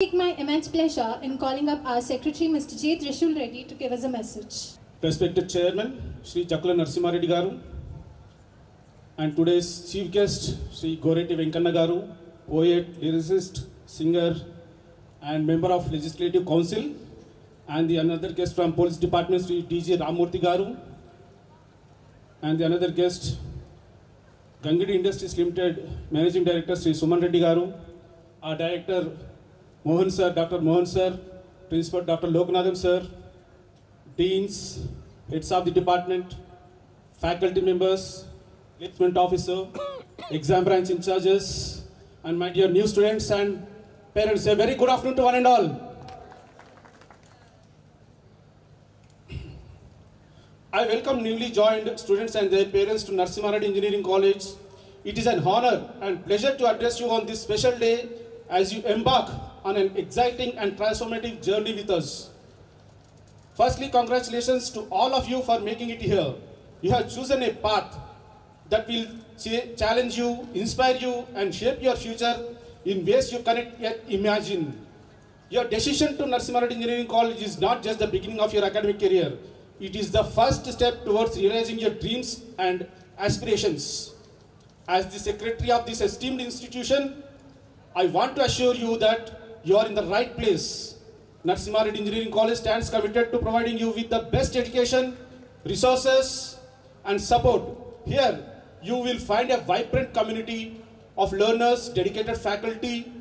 Take my immense pleasure in calling up our Secretary, Mr. J. Trishul Reddy, to give us a message. Respected Chairman, Shri Chakula Narasimha Reddy Garu, and today's chief guest, Shri Goreti Venkanna Garu, poet, lyricist, singer, and member of Legislative Council, and the another guest from Police Department, Shri D.J. Ramurthy Garu, and the another guest, Gangadi Industries Limited Managing Director, Shri Suman Reddy Garu, our Director, Mohan Sir, Dr. Mohan Sir, Principal Dr. Loknathan Sir, Deans, Heads of the Department, Faculty Members, Placement Officer, Exam Branch In Charges, and my dear new students and parents, a very good afternoon to one and all. I welcome newly joined students and their parents to Narasimha Reddy Engineering College. It is an honor and pleasure to address you on this special day as you embark on an exciting and transformative journey with us. Firstly, congratulations to all of you for making it here. You have chosen a path that will challenge you, inspire you, and shape your future in ways you cannot yet imagine. Your decision to Narasimha Reddy Engineering College is not just the beginning of your academic career. It is the first step towards realizing your dreams and aspirations. As the secretary of this esteemed institution, I want to assure you that you are in the right place. Narasimha Reddy Engineering College stands committed to providing you with the best education, resources, and support. Here, you will find a vibrant community of learners, dedicated faculty,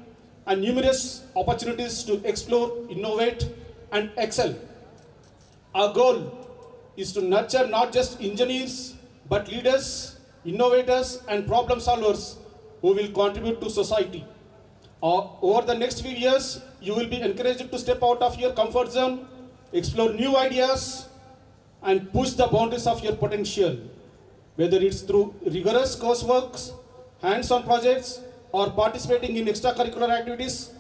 and numerous opportunities to explore, innovate, and excel. Our goal is to nurture not just engineers, but leaders, innovators, and problem solvers who will contribute to society. Over the next few years, you will be encouraged to step out of your comfort zone, explore new ideas, and push the boundaries of your potential. Whether it's through rigorous coursework, hands-on projects, or participating in extracurricular activities,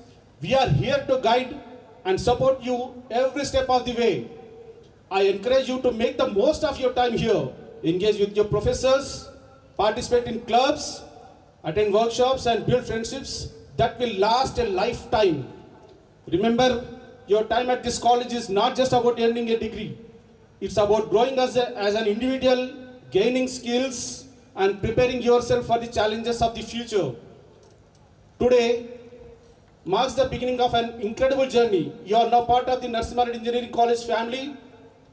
we are here to guide and support you every step of the way. I encourage you to make the most of your time here, engage with your professors, participate in clubs, attend workshops, and build friendships that will last a lifetime. Remember, your time at this college is not just about earning a degree. It's about growing as an individual, gaining skills, and preparing yourself for the challenges of the future. Today marks the beginning of an incredible journey. You are now part of the Narasimha Reddy Engineering College family,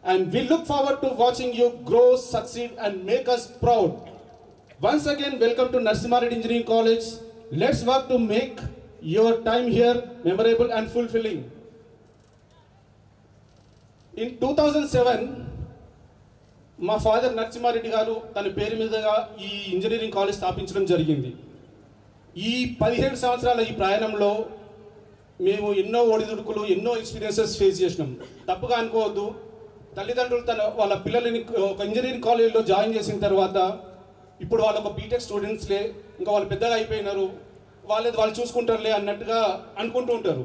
and we look forward to watching you grow, succeed, and make us proud. Once again, welcome to Narasimha Reddy Engineering College. Let's work to make your time here memorable and fulfilling. In 2007, my father Narasimha Reddy Garu తన పేరు మీదుగా ఈ engineering college స్థాపించడం జరిగింది. ఈ 17 సంవత్సరాల ఈ ప్రయాణంలో మేము ఎన్నో ఒడిదుడుకులు, ఎన్నో ఎక్స్పీరియన్సెస్ ఫేస్ చేసినాం. తప్పుగా అనుకోవద్దు. తల్లిదండ్రులు వాళ్ళ పిల్లలని ఒక ఇంజనీరింగ్ కాలేజీలో జాయిన్ చేసిన తర్వాత ఇప్పుడు వాళ్ళు ఒక బీటెక్ స్టూడెంట్స్లే, ఇంకా వాళ్ళు పెద్దగా అయిపోయినారు, వాళ్ళు చూసుకుంటారులే అన్నట్టుగా అనుకుంటూ ఉంటారు.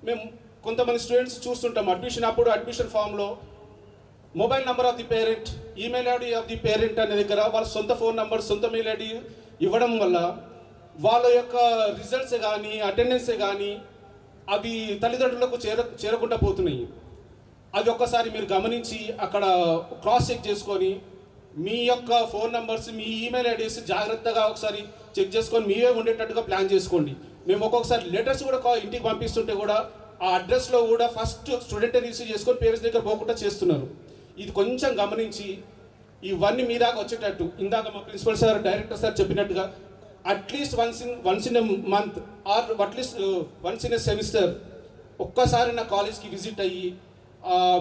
మేము కొంతమంది స్టూడెంట్స్ చూస్తుంటాం అడ్మిషన్ అప్పుడు అడ్మిషన్ ఫామ్లో mobile number of the parent, email ID of the parent అనే దగ్గర వాళ్ళ సొంత ఫోన్ నెంబర్, సొంత మెయిల్ ఐడి ఇవ్వడం వల్ల వాళ్ళ యొక్క రిజల్ట్సే కానీ అటెండెన్సే కానీ అవి తల్లిదండ్రులకు చేరకుండా పోతున్నాయి. అది ఒక్కసారి మీరు గమనించి అక్కడ క్రాస్ చెక్ చేసుకొని మీ యొక్క ఫోన్ నెంబర్స్, మీ ఈమెయిల్ ఐడీస్ జాగ్రత్తగా ఒకసారి చెక్ చేసుకొని మీవే ఉండేటట్టుగా ప్లాన్ చేసుకోండి. మేము ఒక్కొక్కసారి లెటర్స్ కూడా ఇంటికి పంపిస్తుంటే కూడా ఆ అడ్రస్లో కూడా ఫస్ట్ స్టూడెంటే రిసీవ్ చేసుకొని పేరెంట్స్ దగ్గర పోకుండా చేస్తున్నారు. ఇది కొంచెం గమనించి ఇవన్నీ మీ దాకా వచ్చేటట్టు ఇందాక మా ప్రిన్సిపల్ సార్, డైరెక్టర్ సార్ చెప్పినట్టుగా at least once in a month or at least once in a semester ఒక్కసారి నా కాలేజ్కి విజిట్ అయ్యి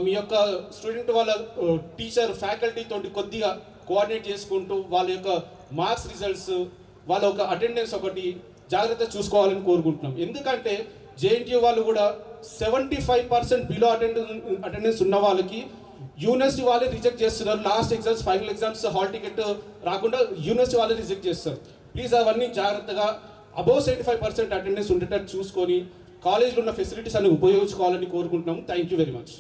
మీ యొక్క స్టూడెంట్ వాళ్ళ టీచర్, ఫ్యాకల్టీ తోటి కొద్దిగా కోఆర్డినేట్ చేసుకుంటూ వాళ్ళ యొక్క మార్క్స్ రిజల్ట్స్, వాళ్ళ ఒక అటెండెన్స్ ఒకటి జాగ్రత్త చూసుకోవాలని కోరుకుంటున్నాం. ఎందుకంటే జేఎన్టీయూ వాళ్ళు కూడా 75% బిలో అటెండెన్స్ ఉన్న వాళ్ళకి యూనివర్సిటీ వాళ్ళే రిజెక్ట్ చేస్తున్నారు. Last exams, final exams hall ticket రాకుండా యూనివర్సిటీ వాళ్ళే రిజెక్ట్ చేస్తారు. ప్లీజ్ అవన్నీ జాగ్రత్తగా అబౌవ్ 75% అటెండెన్స్ ఉండేటట్టు చూసుకొని కాలేజ్లో ఉన్న ఫెసిలిటీస్ అన్ని ఉపయోగించుకోవాలని కోరుకుంటున్నాము. Thank you very much.